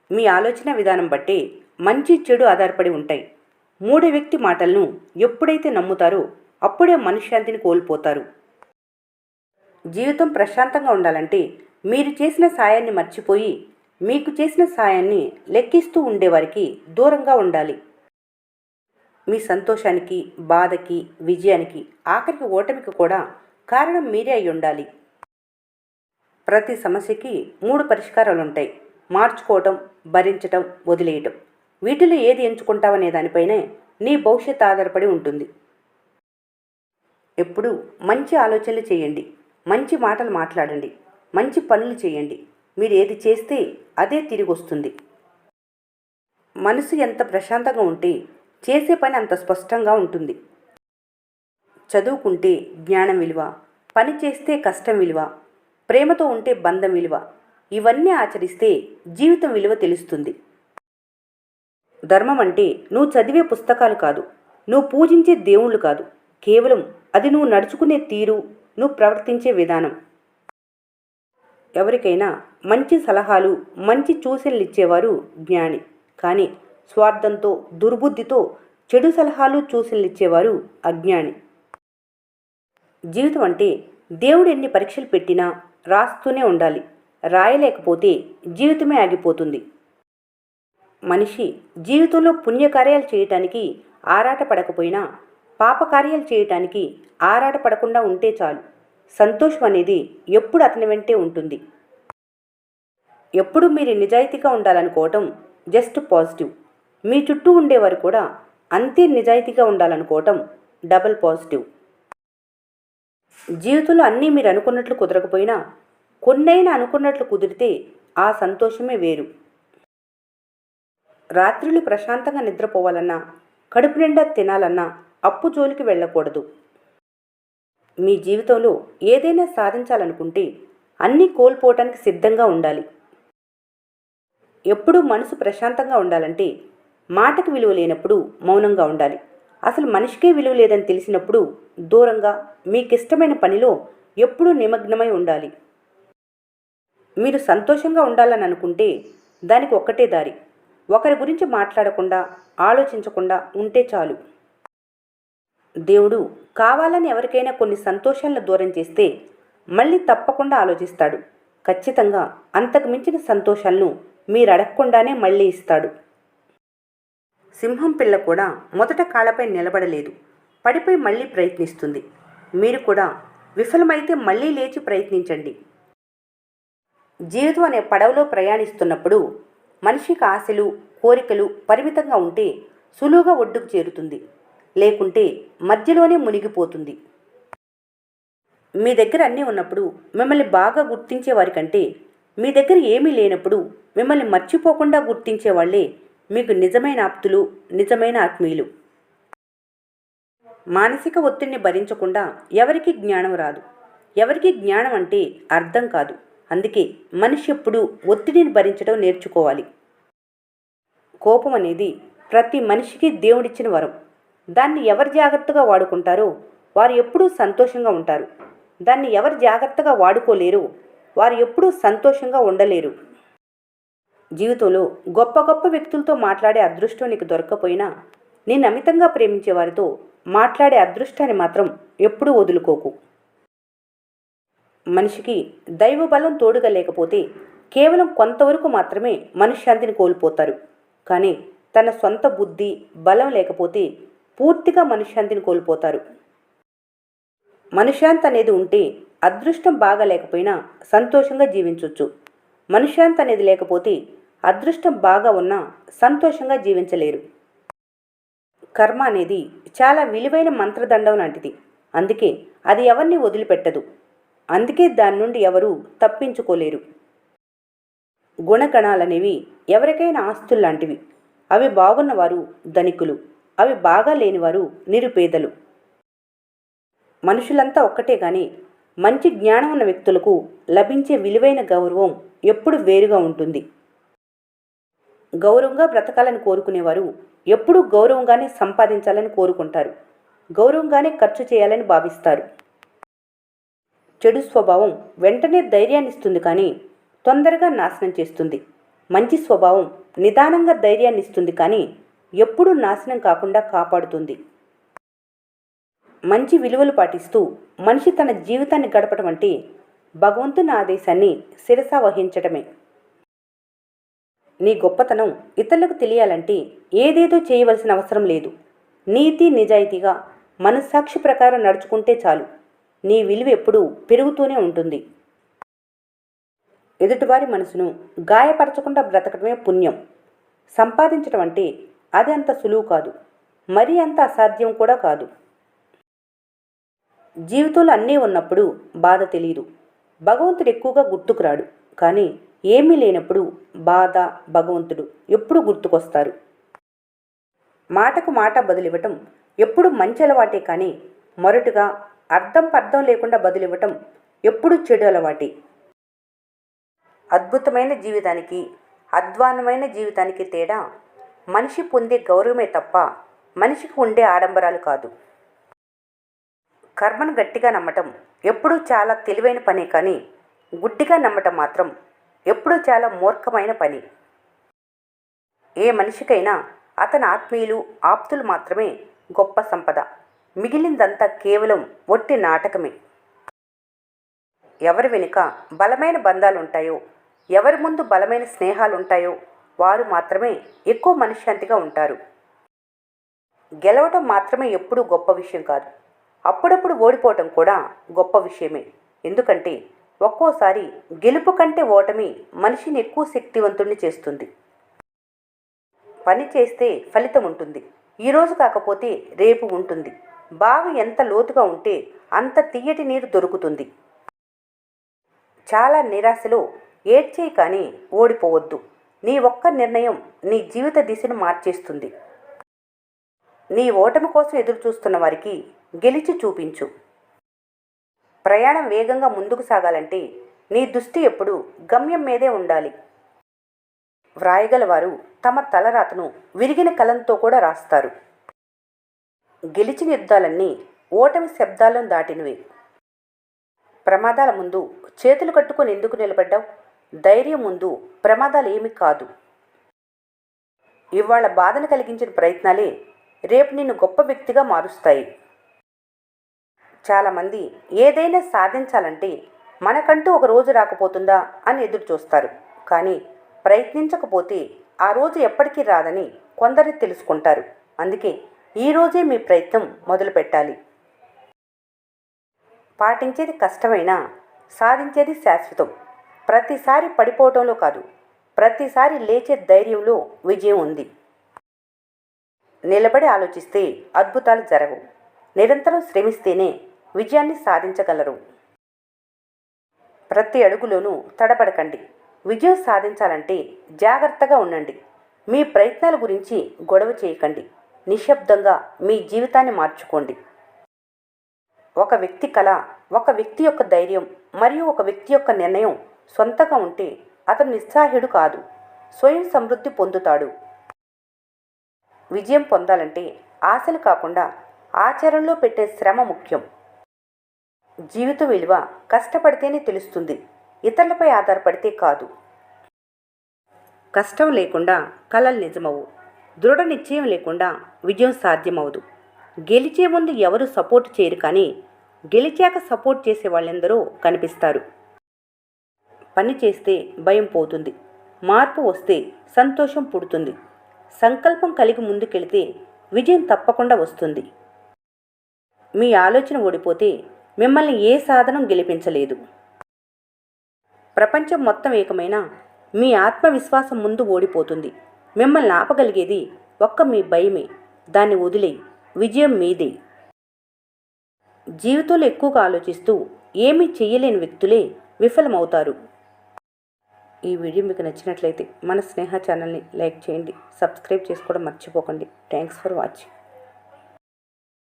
మీ ఆలోచన విధానం బట్టే మంచి చెడు ఆధారపడి ఉంటాయి. మూడో వ్యక్తి మాటలను ఎప్పుడైతే నమ్ముతారో అప్పుడే మనశ్శాంతిని కోల్పోతారు. జీవితం ప్రశాంతంగా ఉండాలంటే మీరు చేసిన సాయాన్ని మర్చిపోయి మీకు చేసిన సాయాన్ని లెక్కిస్తూ ఉండేవారికి దూరంగా ఉండాలి. మీ సంతోషానికి, బాధకి, విజయానికి, ఆఖరికి ఓటమికి కూడా కారణం మీరే అయి ఉండాలి. ప్రతి సమస్యకి 3 పరిష్కారాలుంటాయి. మార్చుకోవటం, భరించటం, వదిలేయటం. వీటిలో ఏది ఎంచుకుంటావనే దానిపైనే నీ భవిష్యత్తు ఆధారపడి ఉంటుంది. ఎప్పుడూ మంచి ఆలోచనలు చేయండి, మంచి మాటలు మాట్లాడండి, మంచి పనులు చేయండి. మీరు ఏది చేస్తే అదే తిరిగి వస్తుంది. మనసు ఎంత ప్రశాంతంగా ఉంటే చేసే పని అంత స్పష్టంగా ఉంటుంది. చదువుకుంటే జ్ఞానం విలువ, పని చేస్తే కష్టం విలువ, ప్రేమతో ఉంటే బంధం విలువ, ఇవన్నీ ఆచరిస్తే జీవితం విలువ తెలుస్తుంది. ధర్మం అంటే నువ్వు చదివే పుస్తకాలు కాదు, నువ్వు పూజించే దేవుళ్ళు కాదు, కేవలం అది నువ్వు నడుచుకునే తీరు, నువ్వు ప్రవర్తించే విధానం. ఎవరికైనా మంచి సలహాలు, మంచి సూచనలు ఇచ్చేవారు జ్ఞాని. కానీ స్వార్థంతో, దుర్బుద్ధితో చెడు సలహాలు, సూచనలు ఇచ్చేవారు అజ్ఞాని. జీవితం అంటే దేవుడు ఎన్ని పరీక్షలు పెట్టినా రాస్తూనే ఉండాలి. రాయలేకపోతే జీవితమే ఆగిపోతుంది. మనిషి జీవితంలో పుణ్యకార్యాలు చేయటానికి ఆరాటపడకపోయినా పాపకార్యాలు చేయటానికి ఆరాటపడకుండా ఉంటే చాలు. సంతోషం అనేది ఎప్పుడు అతని వెంటే ఉంటుంది. ఎప్పుడు మీరు నిజాయితీగా ఉండాలనుకోవటం జస్ట్ పాజిటివ్. మీ చుట్టూ ఉండేవారు కూడా అంతే నిజాయితీగా ఉండాలనుకోవటం డబల్ పాజిటివ్. జీవితంలో అన్నీ మీరు అనుకున్నట్లు కుదరకపోయినా కొన్నైనా అనుకున్నట్లు కుదిరితే ఆ సంతోషమే వేరు. రాత్రులు ప్రశాంతంగా నిద్రపోవాలన్నా, కడుపు నిండా తినాలన్నా అప్పు జోలికి వెళ్ళకూడదు. మీ జీవితంలో ఏదైనా సాధించాలనుకుంటే అన్నీ కోల్పోవటానికి సిద్ధంగా ఉండాలి. ఎప్పుడూ మనసు ప్రశాంతంగా ఉండాలంటే మాటకు విలువ లేనప్పుడు మౌనంగా ఉండాలి. అసలు మనిషికే విలువ లేదని తెలిసినప్పుడు దూరంగా మీకిష్టమైన పనిలో ఎప్పుడూ నిమగ్నమై ఉండాలి. మీరు సంతోషంగా ఉండాలని అనుకుంటే దానికి ఒక్కటే దారి, ఒకరి గురించి మాట్లాడకుండా, ఆలోచించకుండా ఉంటే చాలు. దేవుడు కావాలని ఎవరికైనా కొన్ని సంతోషాలను దూరం చేస్తే మళ్ళీ తప్పకుండా ఆలోచిస్తాడు. ఖచ్చితంగా అంతకు మించిన సంతోషాలను మీరు అడగకుండానే మళ్ళీ ఇస్తాడు. సింహం పిల్ల కూడా మొదట కాళ్ళపై నిలబడలేదు, పడిపోయి మళ్ళీ ప్రయత్నిస్తుంది. మీరు కూడా విఫలమైతే మళ్ళీ లేచి ప్రయత్నించండి. జీవితం అనే పడవలో ప్రయాణిస్తున్నప్పుడు మనిషికి ఆశలు, కోరికలు పరిమితంగా ఉంటే సులువుగా ఒడ్డుకు చేరుతుంది, లేకుంటే మధ్యలోనే మునిగిపోతుంది. మీ దగ్గర అన్నీ ఉన్నప్పుడు మిమ్మల్ని బాగా గుర్తించే వారికంటే మీ దగ్గర ఏమీ లేనప్పుడు మిమ్మల్ని మర్చిపోకుండా గుర్తించే వాళ్ళే మీకు నిజమైన ఆప్తులు, నిజమైన ఆత్మీయులు. మానసిక ఒత్తిడిని భరించకుండా ఎవరికీ జ్ఞానం రాదు. ఎవరికీ జ్ఞానం అంటే అర్థం కాదు. అందుకే మనిషి ఎప్పుడూ ఒత్తిడిని భరించడం నేర్చుకోవాలి. కోపం అనేది ప్రతి మనిషికి దేవుడిచ్చిన వరం. దాన్ని ఎవరు జాగ్రత్తగా వాడుకుంటారో వారు ఎప్పుడూ సంతోషంగా ఉంటారు. దాన్ని ఎవరు జాగ్రత్తగా వాడుకోలేరో వారు ఎప్పుడూ సంతోషంగా ఉండలేరు. జీవితంలో గొప్ప గొప్ప వ్యక్తులతో మాట్లాడే అదృష్టం నీకు దొరక్కపోయినా నేను అమితంగా ప్రేమించే వారితో మాట్లాడే అదృష్టాన్ని మాత్రం ఎప్పుడూ వదులుకోకు. మనిషికి దైవ బలం తోడుగా లేకపోతే కేవలం కొంతవరకు మాత్రమే మనశ్శాంతిని కోల్పోతారు. కానీ తన సొంత బుద్ధి, బలం లేకపోతే పూర్తిగా మనశ్శాంతిని కోల్పోతారు. మనశ్శాంతి అనేది ఉంటే అదృష్టం బాగా లేకపోయినా సంతోషంగా జీవించవచ్చు. మనశ్శాంతి అనేది లేకపోతే అదృష్టం బాగా ఉన్నా సంతోషంగా జీవించలేరు. కర్మ అనేది చాలా విలువైన మంత్రదండం లాంటిది. అందుకే అది ఎవరిని వదిలిపెట్టదు. అందుకే దాని నుండి ఎవరూ తప్పించుకోలేరు. గుణగణాలనేవి ఎవరికైనా ఆస్తుల్లాంటివి. అవి బాగున్నవారు ధనికులు, అవి బాగా లేనివారు నిరుపేదలు. మనుషులంతా ఒక్కటే గాని మంచి జ్ఞానం ఉన్న వ్యక్తులకు లభించే విలువైన గౌరవం ఎప్పుడు వేరుగా ఉంటుంది. గౌరవంగా బ్రతకాలని కోరుకునేవారు ఎప్పుడూ గౌరవంగానే సంపాదించాలని కోరుకుంటారు. గౌరవంగానే ఖర్చు చేయాలని భావిస్తారు. చెడు స్వభావం వెంటనే ధైర్యాన్ని ఇస్తుంది, కానీ తొందరగా నాశనం చేస్తుంది. మంచి స్వభావం నిదానంగా ధైర్యాన్ని ఇస్తుంది, కానీ ఎప్పుడూ నాశనం కాకుండా కాపాడుతుంది. మంచి విలువలు పాటిస్తూ మనిషి తన జీవితాన్ని గడపటం అంటే భగవంతుని ఆదేశాన్ని శిరసా వహించటమే. నీ గొప్పతనం ఇతరులకు తెలియాలంటే ఏదేదో చేయవలసిన అవసరం లేదు. నీతి నిజాయితీగా మనస్సాక్షి ప్రకారం నడుచుకుంటే చాలు. నీ విలువ ఎప్పుడూ పెరుగుతూనే ఉంటుంది. ఎదుటివారి మనసును గాయపరచకుండా బ్రతకడమే పుణ్యం. సంపాదించడం అంటే అది అంత సులువు కాదు, మరీ అంత అసాధ్యం కూడా కాదు. జీవితంలో అన్నీ ఉన్నప్పుడు బాధ తెలియదు. భగవంతుడు ఎక్కువగా గుర్తుకురాడు, కానీ ఏమీ లేనప్పుడు బాధ, భగవంతుడు ఎప్పుడు గుర్తుకొస్తారు. మాటకు మాట బదులివ్వటం ఎప్పుడు మంచి అలవాటే, కానీ మొరటుగా అర్థం పర్థం లేకుండా బదులివ్వటం ఎప్పుడు చెడు అలవాటే. అద్భుతమైన జీవితానికి అధ్వాన్నమైన జీవితానికి తేడా మనిషి పొందే గౌరవమే తప్ప మనిషికి ఉండే ఆడంబరాలు కాదు. కర్మను గట్టిగా నమ్మటం ఎప్పుడూ చాలా తెలివైన పనే, కానీ గుడ్డిగా నమ్మటం మాత్రం ఎప్పుడూ చాలా మూర్ఖమైన పని. ఏ మనిషికైనా అతని ఆత్మీయులు, ఆప్తులు మాత్రమే గొప్ప సంపద. మిగిలిందంతా కేవలం ఒట్టి నాటకమే. ఎవరి వెనుక బలమైన బంధాలుంటాయో, ఎవరి ముందు బలమైన స్నేహాలుంటాయో వారు మాత్రమే ఎక్కువ మనశ్శాంతిగా ఉంటారు. గెలవటం మాత్రమే ఎప్పుడూ గొప్ప విషయం కాదు. అప్పుడప్పుడు ఓడిపోవటం కూడా గొప్ప విషయమే. ఎందుకంటే ఒక్కోసారి గెలుపు కంటే ఓటమి మనిషిని ఎక్కువ శక్తివంతుణ్ణి చేస్తుంది. పని చేస్తే ఫలితం ఉంటుంది. ఈరోజు కాకపోతే రేపు ఉంటుంది. బావి ఎంత లోతుగా ఉంటే అంత తియ్యటి నీరు దొరుకుతుంది. చాలా నిరాశలో ఏడ్చేయి, కానీ ఓడిపోవద్దు. నీ ఒక్క నిర్ణయం నీ జీవిత దిశను మార్చేస్తుంది. నీ ఓటమి కోసం ఎదురు చూస్తున్న వారికి గెలిచి చూపించు. ప్రయాణం వేగంగా ముందుకు సాగాలంటే నీ దృష్టి ఎప్పుడూ గమ్యం మీదే ఉండాలి. వ్రాయగలవారు తమ తలరాతను విరిగిన కలంతో కూడా రాస్తారు. గెలిచిన యుద్ధాలన్నీ ఓటమి శబ్దాలను దాటినవే. ప్రమాదాల ముందు చేతులు కట్టుకొని ఎందుకు నిలబడ్డావు? ధైర్యం ముందు ప్రమాదాలు ఏమీ కాదు. ఇవాళ బాధను కలిగించిన ప్రయత్నాలే రేపు నిన్ను గొప్ప వ్యక్తిగా మారుస్తాయి. చాలామంది ఏదైనా సాధించాలంటే మనకంటూ ఒక రోజు రాకపోతుందా అని ఎదురు చూస్తారు, కానీ ప్రయత్నించకపోతే ఆ రోజు ఎప్పటికీ రాదని కొందరు తెలుసుకుంటారు. అందుకే ఈరోజే మీ ప్రయత్నం మొదలు పెట్టాలి. పాటించేది కష్టమైనా సాధించేది శాశ్వతం. ప్రతిసారి పడిపోవటంలో కాదు, ప్రతిసారి లేచే ధైర్యంలో విజయం ఉంది. నిలబడి ఆలోచిస్తే అద్భుతాలు జరగవు. నిరంతరం శ్రమిస్తేనే విజయాన్ని సాధించగలరు. ప్రతి అడుగులోనూ తడబడకండి. విజయం సాధించాలంటే జాగ్రత్తగా ఉండండి. మీ ప్రయత్నాల గురించి గొడవ చేయకండి. నిశ్శబ్దంగా మీ జీవితాన్ని మార్చుకోండి. ఒక వ్యక్తి కళ, ఒక వ్యక్తి యొక్క ధైర్యం మరియు ఒక వ్యక్తి యొక్క నిర్ణయం సొంతగా ఉంటే అతను నిస్సహాయుడు కాదు, స్వయం సమృద్ధి పొందుతాడు. విజయం పొందాలంటే ఆశలు కాకుండా ఆచరణలో పెట్టే శ్రమ ముఖ్యం. జీవిత విలువ కష్టపడితేనే తెలుస్తుంది, ఇతరులపై ఆధారపడితే కాదు. కష్టం లేకుండా కలలు నిజమవు. దృఢ నిశ్చయం లేకుండా విజయం సాధ్యమవదు. గెలిచే ముందు ఎవరు సపోర్ట్ చేయరు, కానీ గెలిచాక సపోర్ట్ చేసే వాళ్ళెందరో కనిపిస్తారు. పని చేస్తే భయం పోతుంది, మార్పు వస్తే సంతోషం పుడుతుంది. సంకల్పం కలిగి ముందుకెళితే విజయం తప్పకుండా వస్తుంది. మీ ఆలోచన ఓడిపోతే మిమ్మల్ని ఏ సాధనం గెలిపించలేదు. ప్రపంచం మొత్తం ఏకమైనా మీ ఆత్మవిశ్వాసం ముందు ఓడిపోతుంది. మిమ్మల్ని ఆపగలిగేది ఒక్క మీ భయమే. దాన్ని వదిలేయి, విజయం మీదే. జీవితంలో ఎక్కువగా ఆలోచిస్తూ ఏమీ చెయ్యలేని వ్యక్తులే విఫలమవుతారు. ఈ వీడియో మీకు నచ్చినట్లయితే మన స్నేహ ఛానల్ని లైక్ చేయండి, సబ్స్క్రైబ్ చేసుకోవడం మర్చిపోకండి. Thanks for watching.